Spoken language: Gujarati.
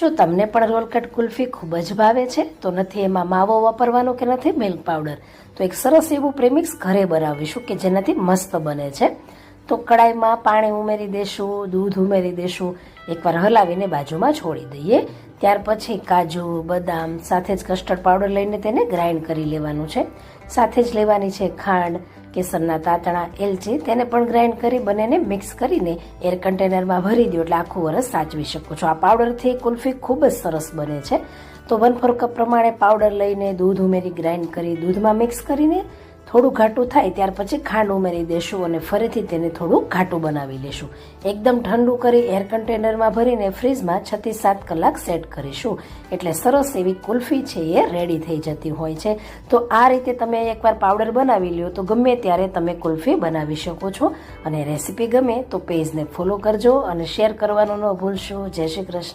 શું તમને પણ રોલ કટ કુલ્ફી ખૂબ જ ભાવે છે? તો નથી એમાં માવો વાપરવાનો કે નથી મિલ્ક પાવડર, તો એક સરસ એવું પ્રેમિક્સ ઘરે બનાવીશું કે જેનાથી મસ્ત બને છે. તો કડાઈમાં પાણી ઉમેરી દેશું, દૂધ ઉમેરી દેશું, એકવાર હલાવીને બાજુમાં છોડી દઈએ. ત્યાર પછી કાજુ, બદામ સાથે જ કસ્ટર્ડ પાવડર લઈને તેને ગ્રાઇન્ડ કરી લેવાનું છે. સાથે જ લેવાની છે ખાંડ, કેસરના તાતણા, એલચી, તેને પણ ગ્રાઇન્ડ કરી બંનેને મિક્સ કરીને એર કન્ટેનરમાં ભરી દો એટલે આખું વરસ સાચવી શકો છો. આ પાવડરથી કુલ્ફી ખૂબ જ સરસ બને છે. તો 1/4 કપ પ્રમાણે પાવડર લઈને દૂધ ઉમેરી ગ્રાઇન્ડ કરી દૂધમાં મિક્સ કરીને થોડું ઘાટું થાય ત્યાર પછી ખાંડ ઉમેરી દેશું અને ફરીથી તેને થોડું ઘાટું બનાવી લેશું. એકદમ ઠંડુ કરી એર કન્ટેનરમાં ભરીને ફ્રીજમાં 6 થી 7 કલાક સેટ કરીશું એટલે સરસ એવી કુલ્ફી છે એ રેડી થઈ જતી હોય છે. તો આ રીતે તમે એકવાર પાવડર બનાવી લ્યો તો ગમે ત્યારે તમે કુલ્ફી બનાવી શકો છો. અને રેસીપી ગમે તો પેજને ફોલો કરજો અને શેર કરવાનું ન ભૂલશો. જય શ્રી કૃષ્ણ.